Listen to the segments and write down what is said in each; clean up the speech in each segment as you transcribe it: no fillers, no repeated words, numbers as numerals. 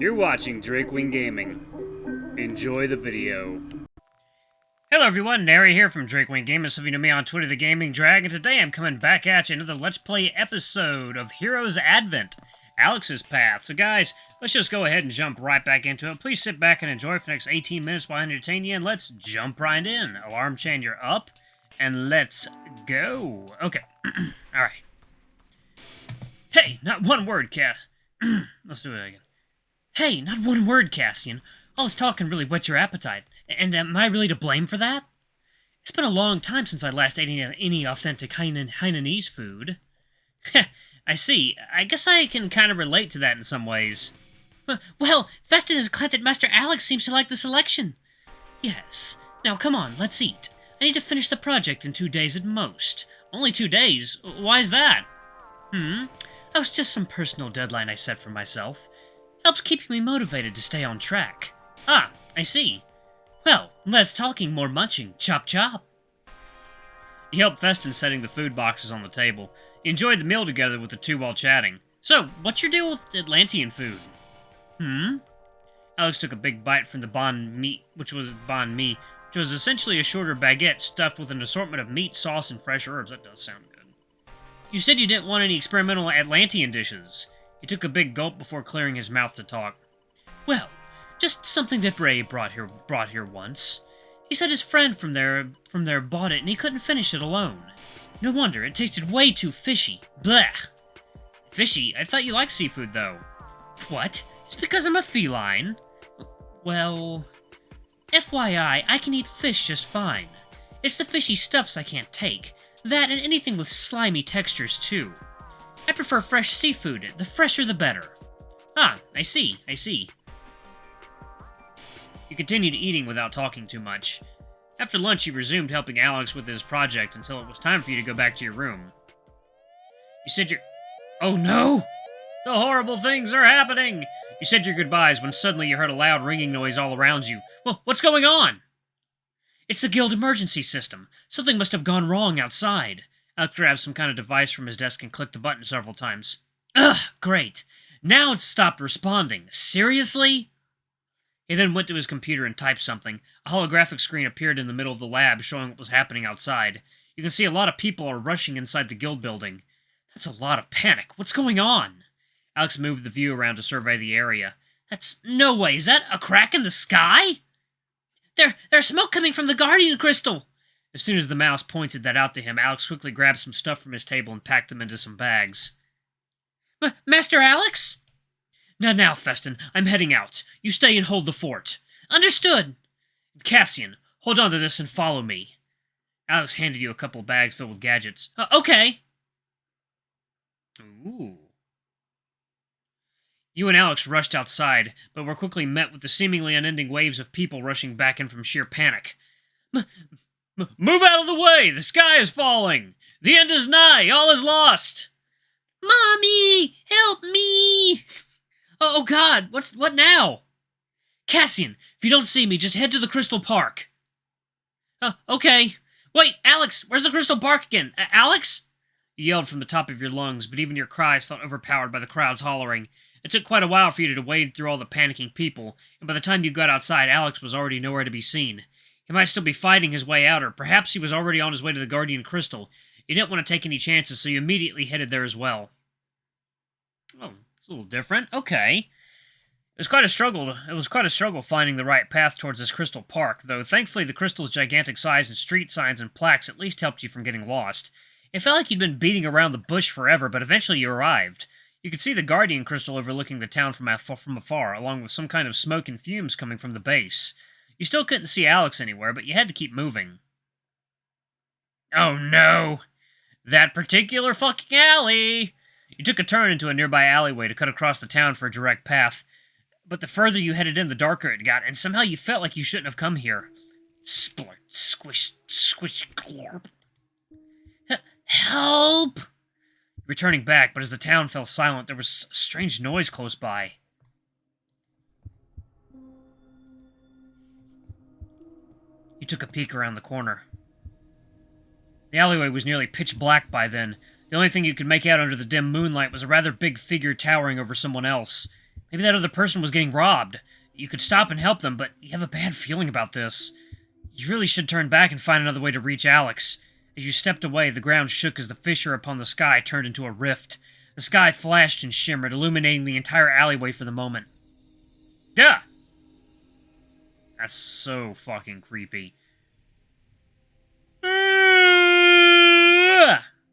You're watching Drakewing Gaming. Enjoy the video. Hello everyone, Nary here from Drakewing Gaming. Some of you know me on Twitter, the Gaming Drag, and today I'm coming back at you another Let's Play episode of Heroes Advent, Alex's Path. So guys, let's just go ahead and jump right back into it. Please sit back and enjoy for the next 18 minutes while I entertain you, and let's jump right in. Alarm chain, you're up, and let's go. Okay, alright. Hey, not one word, Cass. Let's do it again. Hey, not one word, Cassian. All this talking really whets your appetite. And am I really to blame for that? It's been a long time since I last ate any authentic Hainanese food. I see. I guess I can kind of relate to that in some ways. Well, Festin is glad that Master Alex seems to like the selection. Yes. Now, come on, let's eat. I need to finish the project in 2 days at most. Only 2 days? Why's that? That was just some personal deadline I set for myself. Helps keep me motivated to stay on track. Ah, I see. Well, less talking, more munching. Chop chop. He helped Festin setting the food boxes on the table. He enjoyed the meal together with the two while chatting. So, what's your deal with Atlantean food? Alex took a big bite from the banh mi, which was essentially a shorter baguette stuffed with an assortment of meat, sauce, and fresh herbs. That does sound good. You said you didn't want any experimental Atlantean dishes. He took a big gulp before clearing his mouth to talk. Well, just something that Bray brought here once. He said his friend from there bought it and he couldn't finish it alone. No wonder, it tasted way too fishy. Blech. Fishy? I thought you liked seafood, though. What? Just because I'm a feline? Well, FYI, I can eat fish just fine. It's the fishy stuffs I can't take. That and anything with slimy textures, too. I prefer fresh seafood. The fresher, the better. Ah, I see. He continued eating without talking too much. After lunch, he resumed helping Alex with his project until it was time for you to go back to your room. You said your... Oh no! The horrible things are happening! You said your goodbyes when suddenly you heard a loud ringing noise all around you. Well, what's going on? It's the guild emergency system. Something must have gone wrong outside. Alex grabbed some kind of device from his desk and clicked the button several times. Ugh, great. Now it's stopped responding. Seriously? He then went to his computer and typed something. A holographic screen appeared in the middle of the lab, showing what was happening outside. You can see a lot of people are rushing inside the guild building. That's a lot of panic. What's going on? Alex moved the view around to survey the area. That's... no way. Is that a crack in the sky? There's smoke coming from the Guardian Crystal! As soon as the mouse pointed that out to him, Alex quickly grabbed some stuff from his table and packed them into some bags. Master Alex? Now, Festin, I'm heading out. You stay and hold the fort. Understood! Cassian, hold on to this and follow me. Alex handed you a couple bags filled with gadgets. Okay! Ooh. You and Alex rushed outside, but were quickly met with the seemingly unending waves of people rushing back in from sheer panic. Move out of the way! The sky is falling! The end is nigh! All is lost! Mommy! Help me! Oh God! What now? Cassian, if you don't see me, just head to the Crystal Park. Okay. Wait, Alex! Where's the Crystal Park again? Alex? You yelled from the top of your lungs, but even your cries felt overpowered by the crowd's hollering. It took quite a while for you to wade through all the panicking people, and by the time you got outside, Alex was already nowhere to be seen. He might still be fighting his way out, or perhaps he was already on his way to the Guardian Crystal. You didn't want to take any chances, so you immediately headed there as well. Oh, it's a little different. Okay. It was quite a struggle finding the right path towards this Crystal Park, though thankfully the crystal's gigantic size and street signs and plaques at least helped you from getting lost. It felt like you'd been beating around the bush forever, but eventually you arrived. You could see the Guardian Crystal overlooking the town from afar, along with some kind of smoke and fumes coming from the base. You still couldn't see Alex anywhere, but you had to keep moving. Oh no! That particular fucking alley! You took a turn into a nearby alleyway to cut across the town for a direct path, but the further you headed in, the darker it got, and somehow you felt like you shouldn't have come here. Splurt, squish, squish, glorp. Help! Returning back, but as the town fell silent, there was a strange noise close by. You took a peek around the corner. The alleyway was nearly pitch black by then. The only thing you could make out under the dim moonlight was a rather big figure towering over someone else. Maybe that other person was getting robbed. You could stop and help them, but you have a bad feeling about this. You really should turn back and find another way to reach Alex. As you stepped away, the ground shook as the fissure upon the sky turned into a rift. The sky flashed and shimmered, illuminating the entire alleyway for the moment. Duh! That's so fucking creepy.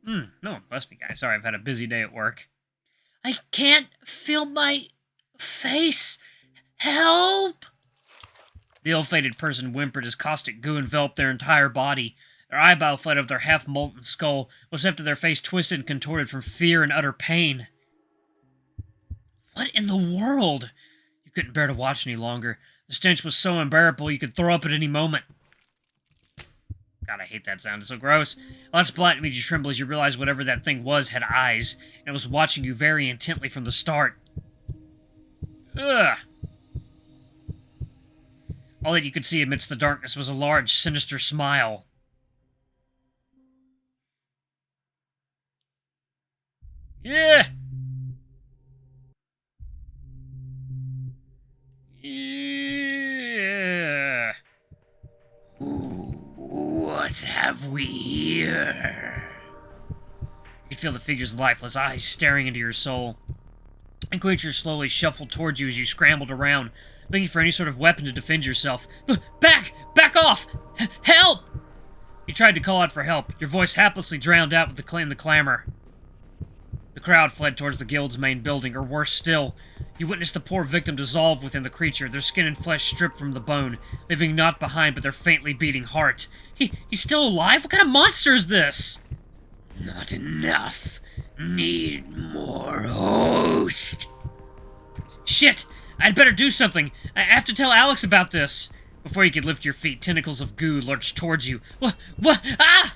No, bless me, guys. Sorry, I've had a busy day at work. I can't feel my face. Help! The ill-fated person whimpered as caustic goo enveloped their entire body. Their eyeball fled off their half-molten skull, was left to their face twisted and contorted from fear and utter pain. What in the world? You couldn't bear to watch any longer. The stench was so unbearable you could throw up at any moment. God, I hate that sound. It's so gross. Last splat made you tremble as you realized whatever that thing was had eyes, and it was watching you very intently from the start. Ugh. All that you could see amidst the darkness was a large, sinister smile. Yeah! Yeah! Ooh, what have we here? You could feel the figure's lifeless eyes staring into your soul. The creature slowly shuffled towards you as you scrambled around, looking for any sort of weapon to defend yourself. Back! Back off! Help! You tried to call out for help, your voice haplessly drowned out with the clamor. The crowd fled towards the guild's main building, or worse still, you witnessed the poor victim dissolve within the creature, their skin and flesh stripped from the bone, leaving naught behind but their faintly beating heart. He's still alive? What kind of monster is this? Not enough. Need more host. Shit! I'd better do something. I have to tell Alex about this. Before you could lift your feet, tentacles of goo lurched towards you. What? Ah!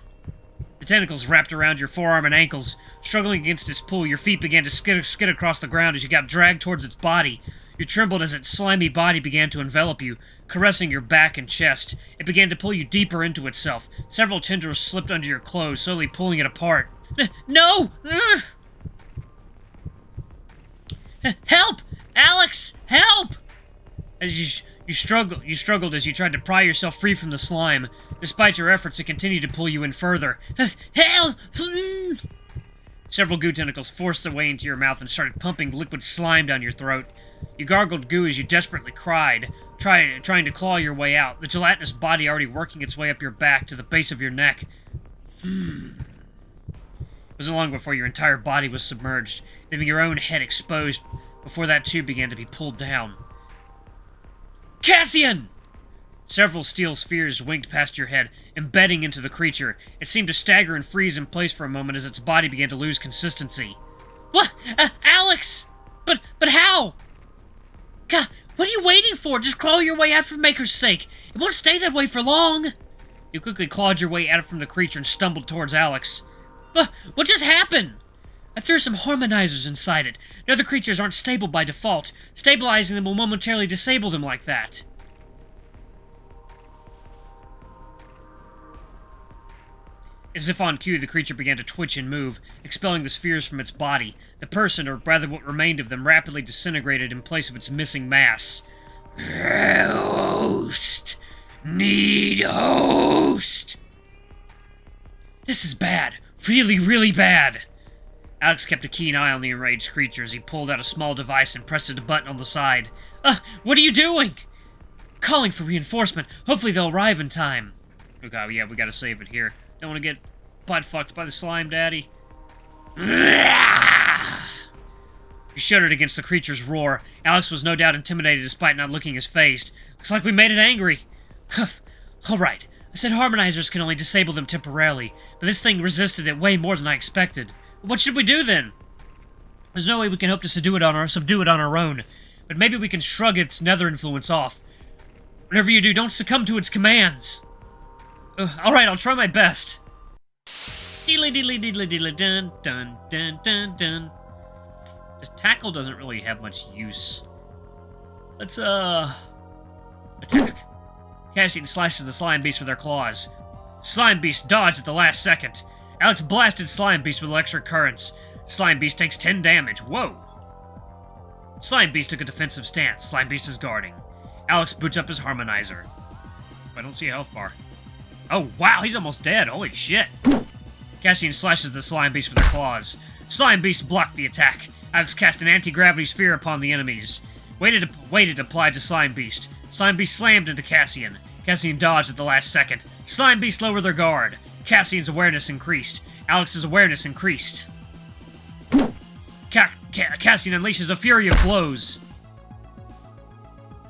The tentacles wrapped around your forearm and ankles. Struggling against its pull, your feet began to skid across the ground as you got dragged towards its body. You trembled as its slimy body began to envelop you, caressing your back and chest. It began to pull you deeper into itself. Several tendrils slipped under your clothes, slowly pulling it apart. No! Help! Alex! Help! As you struggled as you tried to pry yourself free from the slime. Despite your efforts, it continued to pull you in further. Help! Several goo tentacles forced their way into your mouth and started pumping liquid slime down your throat. You gargled goo as you desperately cried, trying to claw your way out, the gelatinous body already working its way up your back to the base of your neck. It wasn't long before your entire body was submerged, leaving your own head exposed before that too began to be pulled down. Cassian! Several steel spheres winked past your head, embedding into the creature. It seemed to stagger and freeze in place for a moment as its body began to lose consistency. What? Alex! But how? God, what are you waiting for? Just crawl your way out for Maker's sake. It won't stay that way for long. You quickly clawed your way out from the creature and stumbled towards Alex. But what just happened? I threw some harmonizers inside it. The other creatures aren't stable by default. Stabilizing them will momentarily disable them like that. As if on cue, the creature began to twitch and move, expelling the spheres from its body. The person, or rather what remained of them, rapidly disintegrated in place of its missing mass. Host! Need host! This is bad. Really, really bad. Alex kept a keen eye on the enraged creature as he pulled out a small device and pressed a button on the side. What are you doing? Calling for reinforcement. Hopefully they'll arrive in time. Okay, yeah, we gotta save it here. Don't want to get butt-fucked by the slime daddy. You shuddered against the creature's roar. Alex was no doubt intimidated despite not looking as phased. Looks like we made it angry. Alright, I said harmonizers can only disable them temporarily, but this thing resisted it way more than I expected. What should we do then? There's no way we can hope to subdue it on our own, but maybe we can shrug its nether influence off. Whatever you do, don't succumb to its commands. Alright, I'll try my best. Deedly deedly deedly deedly dun dun dun dun dun. This tackle doesn't really have much use. Let's, attack. Cassian slashes the slime beast with her claws. Slime beast dodged at the last second. Alex blasted slime beast with electric currents. Slime beast takes 10 damage. Whoa. Slime Beast took a defensive stance. Slime Beast is guarding. Alex boots up his harmonizer. I don't see a health bar. Oh, wow, he's almost dead. Holy shit. Cassian slashes the Slime Beast with her claws. Slime Beast blocked the attack. Alex cast an anti-gravity sphere upon the enemies. Waited applied to Slime Beast. Slime Beast slammed into Cassian. Cassian dodged at the last second. Slime Beast lowered their guard. Cassian's awareness increased. Alex's awareness increased. Cassian unleashes a fury of blows.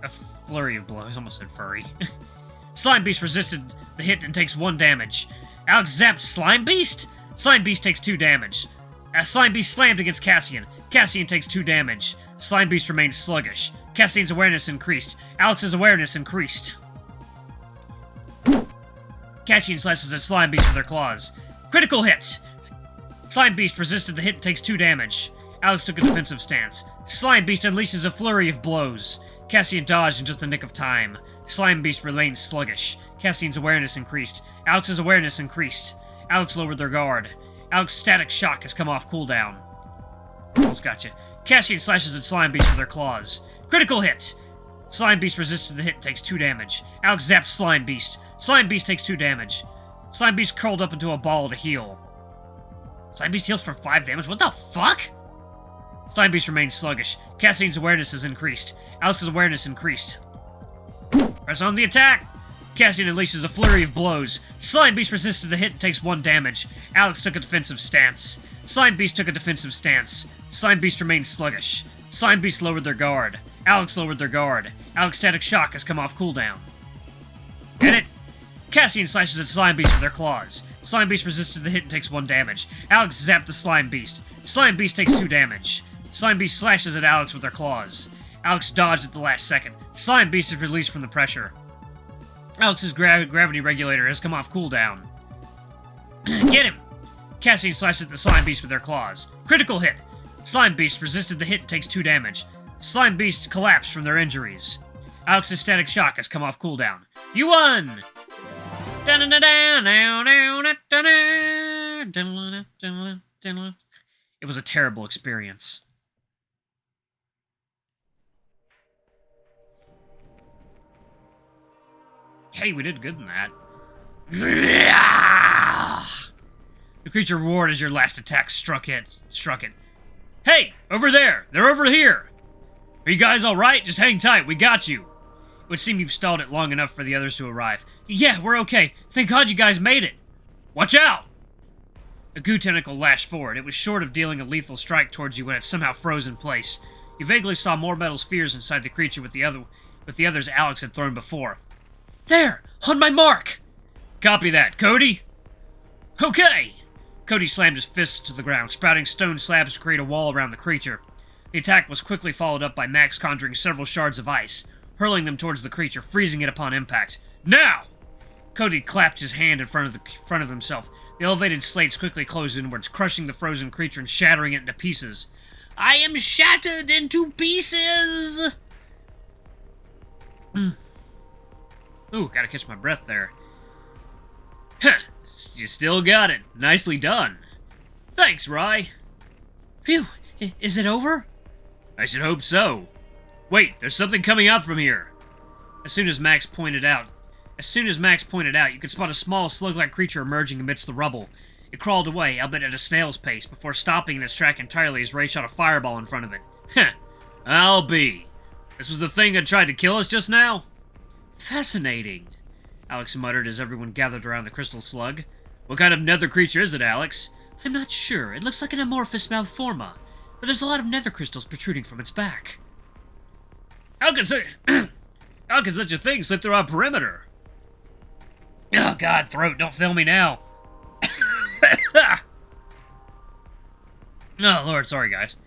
A flurry of blows. Almost said furry. Slime Beast resisted the hit and takes 1 damage. Alex zapped Slime Beast? Slime Beast takes 2 damage. Slime Beast slammed against Cassian. Cassian takes 2 damage. Slime Beast remains sluggish. Cassian's awareness increased. Alex's awareness increased. Cassian slashes at Slime Beast with her claws. Critical hit! Slime Beast resisted the hit and takes 2 damage. Alex took a defensive stance. Slime Beast unleashes a flurry of blows. Cassian dodged in just the nick of time. Slime Beast remained sluggish. Cassian's awareness increased. Alex's awareness increased. Alex lowered their guard. Alex's static shock has come off cooldown. Almost gotcha. Cassian slashes at Slime Beast with her claws. Critical hit! Slime Beast resisted the hit and takes 2 damage. Alex zaps Slime Beast. Slime Beast takes 2 damage. Slime Beast curled up into a ball to heal. Slime Beast heals for 5 damage? What the fuck? Slime Beast remains sluggish. Cassian's awareness has increased. Alex's awareness increased. Press on the attack! Cassian unleashes a flurry of blows. Slime Beast resisted the hit and takes 1 damage. Alex took a defensive stance. Slime Beast took a defensive stance. Slime Beast remains sluggish. Slime Beast lowered their guard. Alex lowered their guard. Alex's static shock has come off cooldown. Get it? Cassian slashes at Slime Beast with their claws. Slime Beast resisted the hit and takes 1 damage. Alex zapped the Slime Beast. Slime Beast takes 2 damage. Slime Beast slashes at Alex with their claws. Alex dodged at the last second. Slime Beast is released from the pressure. Alex's gravity regulator has come off cooldown. Get him! Cassian slashes at the Slime Beast with their claws. Critical hit! Slime Beast resisted the hit and takes 2 damage. Slime Beast collapsed from their injuries. Alex's static shock has come off cooldown. You won! It was a terrible experience. Hey, we did good in that. The creature roared as your last attack struck it. Hey, over there! They're over here! Are you guys alright? Just hang tight, we got you. It would seem you've stalled it long enough for the others to arrive. Yeah, we're okay. Thank God you guys made it. Watch out! A goo tentacle lashed forward. It was short of dealing a lethal strike towards you when it somehow froze in place. You vaguely saw more metal spheres inside the creature with the others Alex had thrown before. There! On my mark! Copy that. Cody? Okay! Cody slammed his fists to the ground, sprouting stone slabs to create a wall around the creature. The attack was quickly followed up by Max conjuring several shards of ice, hurling them towards the creature, freezing it upon impact. Now! Cody clapped his hand in front of himself. The elevated slates quickly closed inwards, crushing the frozen creature and shattering it into pieces. I am shattered into pieces! Ooh, gotta catch my breath there. Huh, you still got it. Nicely done. Thanks, Rye. Phew, is it over? I should hope so. Wait, there's something coming out from here. As soon as Max pointed out, you could spot a small slug-like creature emerging amidst the rubble. It crawled away, albeit at a snail's pace, before stopping in its track entirely as Ray shot a fireball in front of it. Heh, I'll be. This was the thing that tried to kill us just now? Fascinating, Alex muttered as everyone gathered around the crystal slug. What kind of nether creature is it, Alex? I'm not sure. It looks like an amorphous Malforma, but there's a lot of nether crystals protruding from its back. How can such a thing slip through our perimeter? Oh, God, throat, don't fail me now. Oh, Lord, sorry, guys.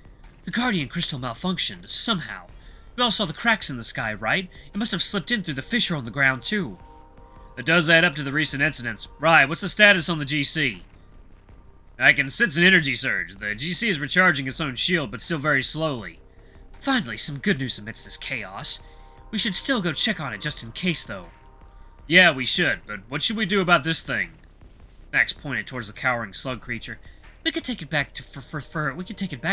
The Guardian crystal malfunctioned, somehow. We all saw the cracks in the sky, right? It must have slipped in through the fissure on the ground, too. It does add up to the recent incidents. Right, what's the status on the GC? I can sense an energy surge. The GC is recharging its own shield, but still very slowly. Finally, some good news amidst this chaos. We should still go check on it just in case, though. Yeah, we should, but what should we do about this thing? Max pointed towards the cowering slug creature. We could take it back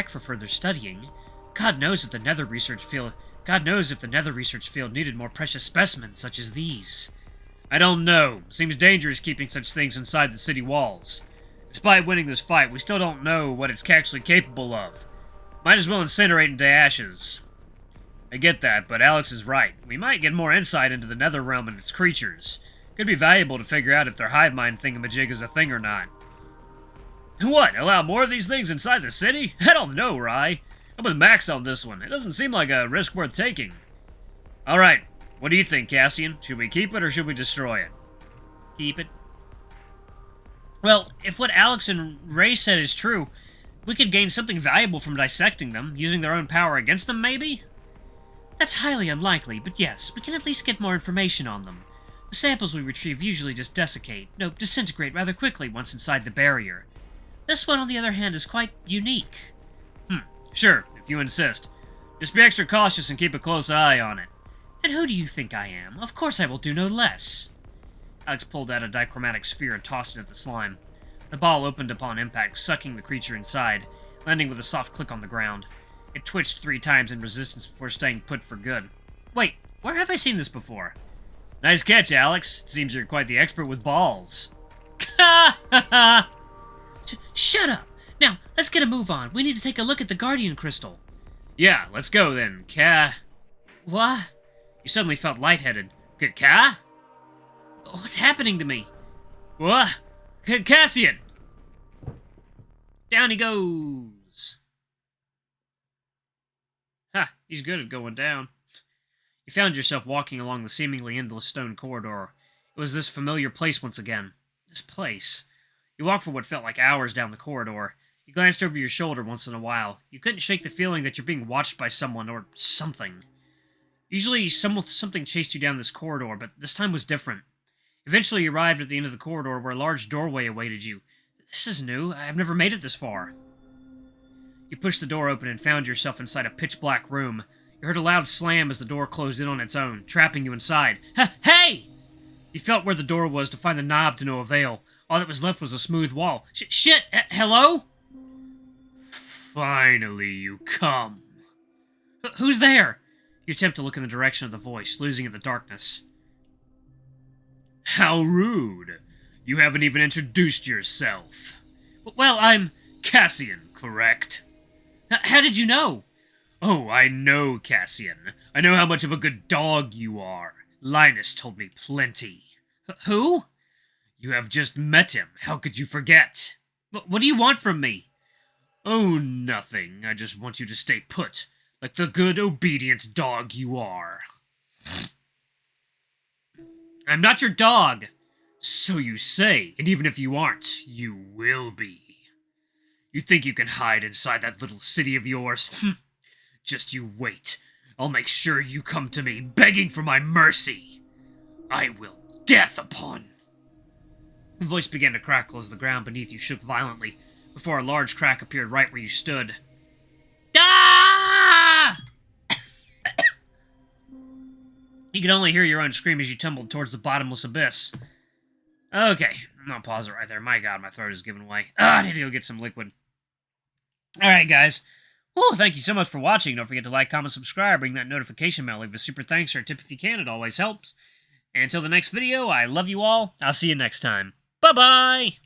for further studying. God knows if the Nether research field needed more precious specimens such as these. I don't know. Seems dangerous keeping such things inside the city walls. Despite winning this fight, we still don't know what it's actually capable of. Might as well incinerate into ashes. I get that, but Alex is right. We might get more insight into the Nether realm and its creatures. Could be valuable to figure out if their hive mind thingamajig is a thing or not. What? Allow more of these things inside the city? I don't know, Rye. I'm with Max on this one. It doesn't seem like a risk worth taking. Alright, what do you think, Cassian? Should we keep it or should we destroy it? Keep it. Well, if what Alex and Ray said is true, we could gain something valuable from dissecting them, using their own power against them, maybe? That's highly unlikely, but yes, we can at least get more information on them. The samples we retrieve usually just disintegrate rather quickly once inside the barrier. This one, on the other hand, is quite unique. Sure, if you insist. Just be extra cautious and keep a close eye on it. And who do you think I am? Of course I will do no less. Alex pulled out a dichromatic sphere and tossed it at the slime. The ball opened upon impact, sucking the creature inside, landing with a soft click on the ground. It twitched 3 times in resistance before staying put for good. Wait, where have I seen this before? Nice catch, Alex. It seems you're quite the expert with balls. Ha ha ha! Shut up! Now, let's get a move on. We need to take a look at the Guardian Crystal. Yeah, let's go then, What? You suddenly felt lightheaded. What's happening to me? What? Cassian! Down he goes. Ha, he's good at going down. You found yourself walking along the seemingly endless stone corridor. It was this familiar place once again. This place. You walked for what felt like hours down the corridor. You glanced over your shoulder once in a while. You couldn't shake the feeling that you're being watched by someone or something. Usually something chased you down this corridor, but this time was different. Eventually you arrived at the end of the corridor where a large doorway awaited you. This is new. I've never made it this far. You pushed the door open and found yourself inside a pitch-black room. You heard a loud slam as the door closed in on its own, trapping you inside. Hey! You felt where the door was to find the knob to no avail. All that was left was a smooth wall. Shit! Hello? Finally, you come. Who's there? You attempt to look in the direction of the voice, losing in the darkness. How rude. You haven't even introduced yourself. Well, I'm Cassian, correct? How did you know? Oh, I know, Cassian. I know how much of a good dog you are. Linus told me plenty. Who? You have just met him. How could you forget? What do you want from me? Oh, nothing. I just want you to stay put, like the good, obedient dog you are. I'm not your dog. So you say, and even if you aren't, you will be. You think you can hide inside that little city of yours? Just you wait. I'll make sure you come to me, begging for my mercy. I will death upon. The voice began to crackle as the ground beneath you shook violently, before a large crack appeared right where you stood. Ah! You could only hear your own scream as you tumbled towards the bottomless abyss. Okay, I'll pause it right there. My god, my throat is giving way. I need to go get some liquid. Alright, guys. Whew, thank you so much for watching. Don't forget to like, comment, subscribe, ring that notification bell, leave a super thanks or a tip if you can. It always helps. And until the next video, I love you all. I'll see you next time. Bye-bye!